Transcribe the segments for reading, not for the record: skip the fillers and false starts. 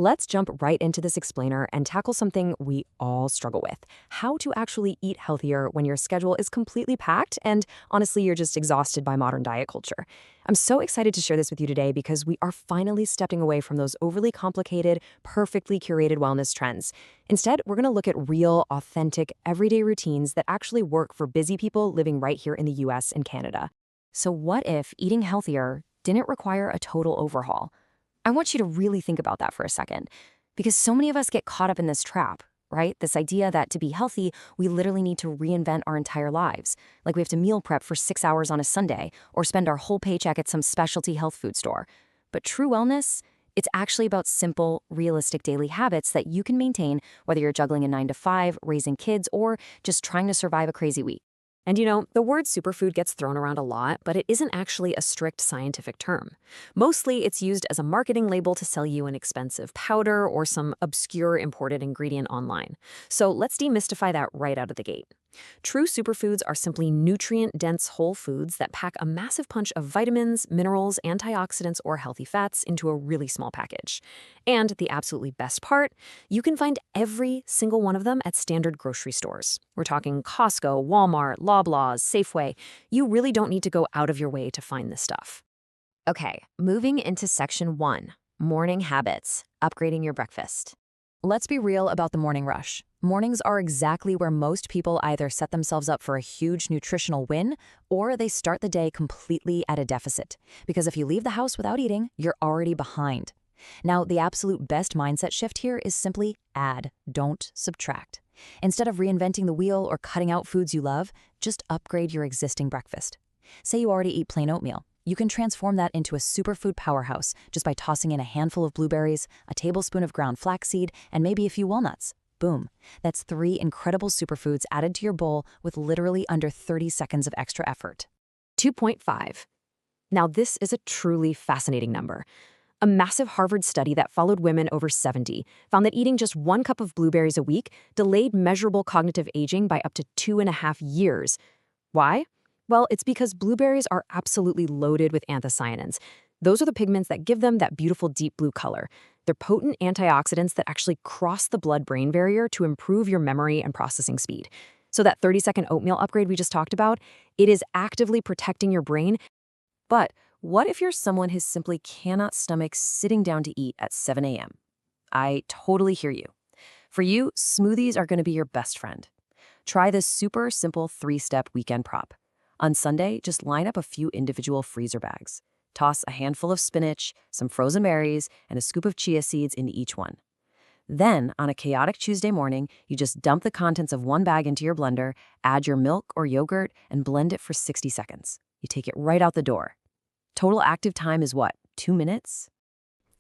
Let's jump right into this explainer and tackle something we all struggle with: how to actually eat healthier when your schedule is completely packed and honestly, you're just exhausted by modern diet culture. I'm so excited to share this with you today because we are finally stepping away from those overly complicated, perfectly curated wellness trends. Instead, we're going to look at real, authentic, everyday routines that actually work for busy people living right here in the US and Canada. So, what if eating healthier didn't require a total overhaul? I want you to really think about that for a second, because so many of us get caught up in this trap, right? This idea that to be healthy, we literally need to reinvent our entire lives. Like we have to meal prep for 6 hours on a Sunday or spend our whole paycheck at some specialty health food store. But true wellness, it's actually about simple, realistic daily habits that you can maintain whether you're juggling a 9 to 5, raising kids, or just trying to survive a crazy week. And the word superfood gets thrown around a lot, but it isn't actually a strict scientific term. Mostly, it's used as a marketing label to sell you an expensive powder or some obscure imported ingredient online. So let's demystify that right out of the gate. True superfoods are simply nutrient-dense whole foods that pack a massive punch of vitamins, minerals, antioxidants, or healthy fats into a really small package. And the absolutely best part, you can find every single one of them at standard grocery stores. We're talking Costco, Walmart, Loblaws, Safeway. You really don't need to go out of your way to find this stuff. Okay, moving into section 1, morning habits, upgrading your breakfast. Let's be real about the morning rush. Mornings are exactly where most people either set themselves up for a huge nutritional win or they start the day completely at a deficit. Because if you leave the house without eating, you're already behind. Now, the absolute best mindset shift here is simply add, don't subtract. Instead of reinventing the wheel or cutting out foods you love, just upgrade your existing breakfast. Say you already eat plain oatmeal. You can transform that into a superfood powerhouse just by tossing in a handful of blueberries, a tablespoon of ground flaxseed, and maybe a few walnuts. Boom. That's 3 incredible superfoods added to your bowl with literally under 30 seconds of extra effort. 2.5. Now, this is a truly fascinating number. A massive Harvard study that followed women over 70 found that eating just 1 cup of blueberries a week delayed measurable cognitive aging by up to 2.5 years. Why? Well, it's because blueberries are absolutely loaded with anthocyanins. Those are the pigments that give them that beautiful deep blue color. They're potent antioxidants that actually cross the blood-brain barrier to improve your memory and processing speed. So that 30-second oatmeal upgrade we just talked about, it is actively protecting your brain. But what if you're someone who simply cannot stomach sitting down to eat at 7 a.m.? I totally hear you. For you, smoothies are going to be your best friend. Try this super simple 3-step weekend prop. On Sunday, just line up a few individual freezer bags. Toss a handful of spinach, some frozen berries, and a scoop of chia seeds into each one. Then, on a chaotic Tuesday morning, you just dump the contents of 1 bag into your blender, add your milk or yogurt, and blend it for 60 seconds. You take it right out the door. Total active time is what, 2 minutes?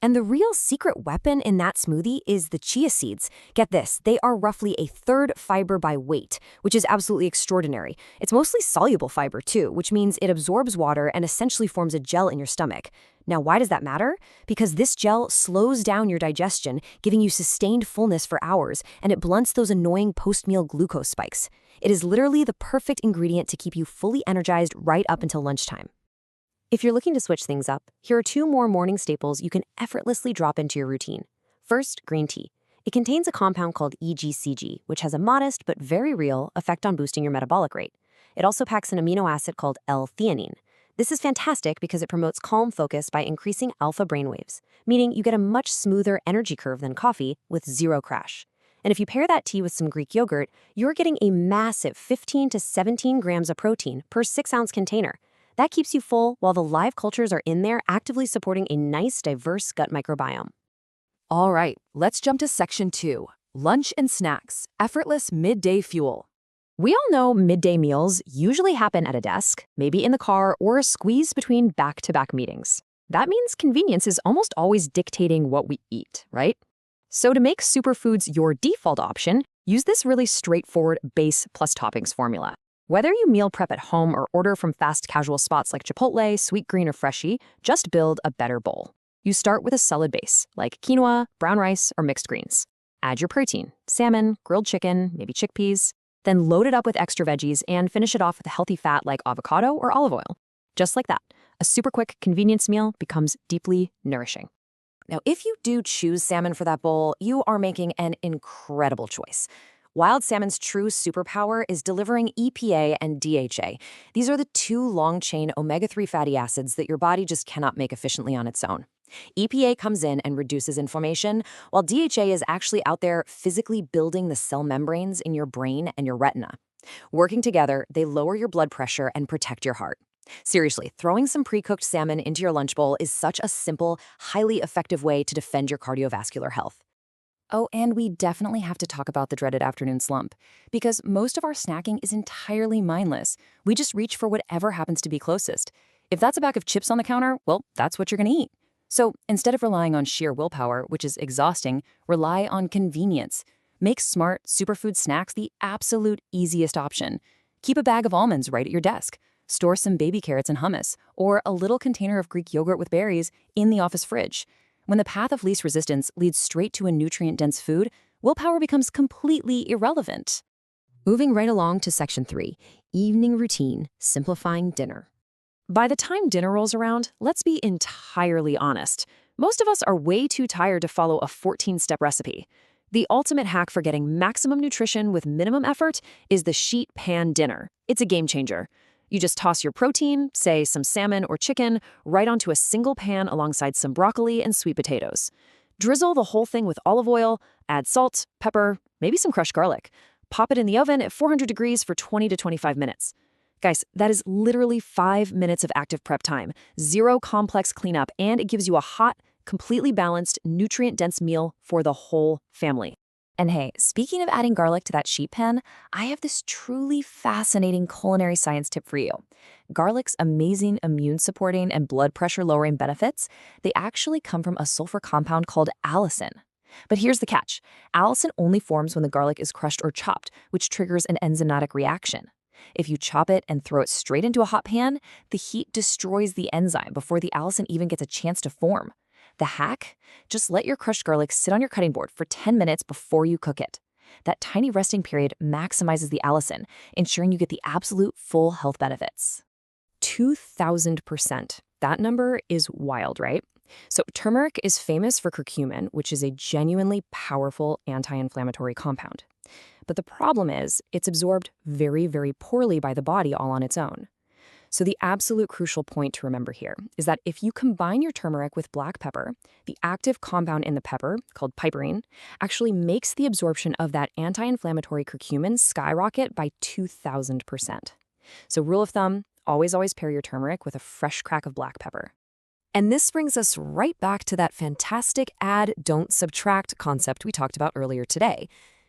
And the real secret weapon in that smoothie is the chia seeds. Get this, they are roughly a third fiber by weight, which is absolutely extraordinary. It's mostly soluble fiber too, which means it absorbs water and essentially forms a gel in your stomach. Now, why does that matter? Because this gel slows down your digestion, giving you sustained fullness for hours, and it blunts those annoying post-meal glucose spikes. It is literally the perfect ingredient to keep you fully energized right up until lunchtime. If you're looking to switch things up, here are 2 more morning staples you can effortlessly drop into your routine. First, green tea. It contains a compound called EGCG, which has a modest but very real effect on boosting your metabolic rate. It also packs an amino acid called L-theanine. This is fantastic because it promotes calm focus by increasing alpha brainwaves, meaning you get a much smoother energy curve than coffee with 0 crash. And if you pair that tea with some Greek yogurt, you're getting a massive 15 to 17 grams of protein per 6-ounce container. That keeps you full while the live cultures are in there actively supporting a nice, diverse gut microbiome. All right, let's jump to section 2, lunch and snacks, effortless midday fuel. We all know midday meals usually happen at a desk, maybe in the car, or squeezed between back-to-back meetings. That means convenience is almost always dictating what we eat, right? So to make superfoods your default option, use this really straightforward base plus toppings formula. Whether you meal prep at home or order from fast casual spots like Chipotle, Sweet Green, or Freshii, just build a better bowl. You start with a solid base, like quinoa, brown rice, or mixed greens. Add your protein, salmon, grilled chicken, maybe chickpeas. Then load it up with extra veggies and finish it off with a healthy fat like avocado or olive oil. Just like that, a super quick convenience meal becomes deeply nourishing. Now, if you do choose salmon for that bowl, you are making an incredible choice. Wild salmon's true superpower is delivering EPA and DHA. These are the two long-chain omega-3 fatty acids that your body just cannot make efficiently on its own. EPA comes in and reduces inflammation, while DHA is actually out there physically building the cell membranes in your brain and your retina. Working together, they lower your blood pressure and protect your heart. Seriously, throwing some pre-cooked salmon into your lunch bowl is such a simple, highly effective way to defend your cardiovascular health. Oh, and we definitely have to talk about the dreaded afternoon slump, because most of our snacking is entirely mindless. We just reach for whatever happens to be closest. If that's a bag of chips on the counter, well, that's what you're going to eat. So instead of relying on sheer willpower, which is exhausting, rely on convenience. Make smart, superfood snacks the absolute easiest option. Keep a bag of almonds right at your desk. Store some baby carrots and hummus, or a little container of Greek yogurt with berries in the office fridge. When the path of least resistance leads straight to a nutrient-dense food, willpower becomes completely irrelevant. Moving right along to Section 3, Evening Routine, Simplifying Dinner. By the time dinner rolls around, let's be entirely honest. Most of us are way too tired to follow a 14-step recipe. The ultimate hack for getting maximum nutrition with minimum effort is the sheet pan dinner. It's a game changer. You just toss your protein, say some salmon or chicken, right onto a single pan alongside some broccoli and sweet potatoes. Drizzle the whole thing with olive oil, add salt, pepper, maybe some crushed garlic. Pop it in the oven at 400 degrees for 20 to 25 minutes. Guys, that is literally 5 minutes of active prep time, zero complex cleanup, and it gives you a hot, completely balanced, nutrient-dense meal for the whole family. And hey, speaking of adding garlic to that sheet pan, I have this truly fascinating culinary science tip for you. Garlic's amazing immune-supporting and blood pressure-lowering benefits, they actually come from a sulfur compound called allicin. But here's the catch. Allicin only forms when the garlic is crushed or chopped, which triggers an enzymatic reaction. If you chop it and throw it straight into a hot pan, the heat destroys the enzyme before the allicin even gets a chance to form. The hack? Just let your crushed garlic sit on your cutting board for 10 minutes before you cook it. That tiny resting period maximizes the allicin, ensuring you get the absolute full health benefits. 2,000%. That number is wild, right? So turmeric is famous for curcumin, which is a genuinely powerful anti-inflammatory compound. But the problem is, it's absorbed very, very poorly by the body all on its own. So the absolute crucial point to remember here is that if you combine your turmeric with black pepper, the active compound in the pepper, called piperine, actually makes the absorption of that anti-inflammatory curcumin skyrocket by 2,000%. So rule of thumb, always pair your turmeric with a fresh crack of black pepper. And this brings us right back to that fantastic add, don't subtract concept we talked about earlier today.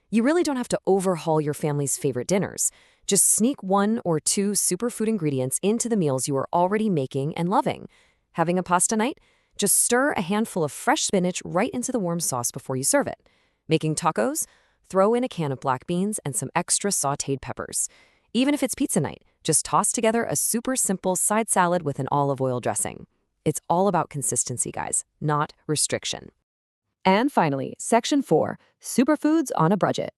You really don't have to overhaul your family's favorite dinners. Just sneak 1 or 2 superfood ingredients into the meals you are already making and loving. Having a pasta night? Just stir a handful of fresh spinach right into the warm sauce before you serve it. Making tacos? Throw in a can of black beans and some extra sautéed peppers. Even if it's pizza night, just toss together a super simple side salad with an olive oil dressing. It's all about consistency, guys, not restriction. And finally, Section 4, Superfoods on a Budget.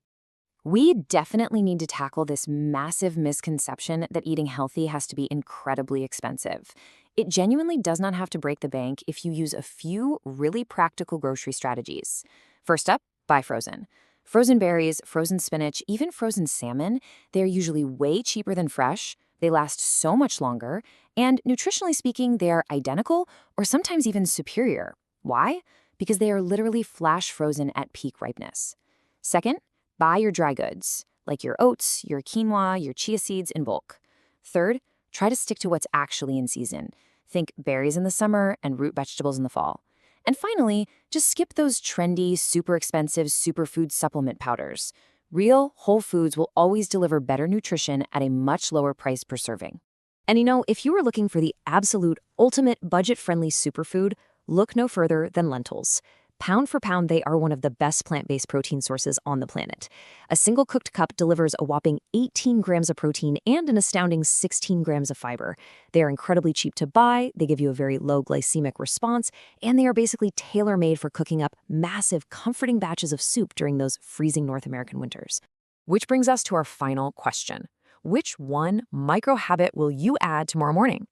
We definitely need to tackle this massive misconception that eating healthy has to be incredibly expensive. It genuinely does not have to break the bank if you use a few really practical grocery strategies. First up, buy frozen. Frozen berries, frozen spinach, even frozen salmon, they're usually way cheaper than fresh, they last so much longer, and nutritionally speaking, they are identical or sometimes even superior. Why? Because they are literally flash frozen at peak ripeness. Second, buy your dry goods, like your oats, your quinoa, your chia seeds in bulk. Third, try to stick to what's actually in season. Think berries in the summer and root vegetables in the fall. And finally, just skip those trendy, super expensive superfood supplement powders. Real, whole foods will always deliver better nutrition at a much lower price per serving. And if you are looking for the absolute ultimate budget-friendly superfood, look no further than lentils. Pound for pound, they are one of the best plant-based protein sources on the planet. A single cooked cup delivers a whopping 18 grams of protein and an astounding 16 grams of fiber. They are incredibly cheap to buy, they give you a very low glycemic response, and they are basically tailor-made for cooking up massive, comforting batches of soup during those freezing North American winters. Which brings us to our final question. Which one micro habit will you add tomorrow morning?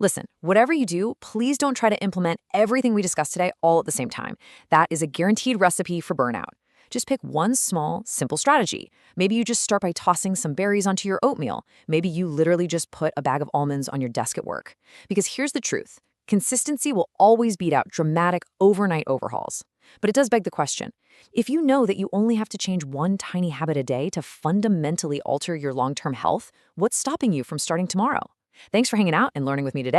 Listen, whatever you do, please don't try to implement everything we discussed today all at the same time. That is a guaranteed recipe for burnout. Just pick one small, simple strategy. Maybe you just start by tossing some berries onto your oatmeal. Maybe you literally just put a bag of almonds on your desk at work. Because here's the truth. Consistency will always beat out dramatic overnight overhauls. But it does beg the question. If you know that you only have to change one tiny habit a day to fundamentally alter your long-term health, what's stopping you from starting tomorrow? Thanks for hanging out and learning with me today.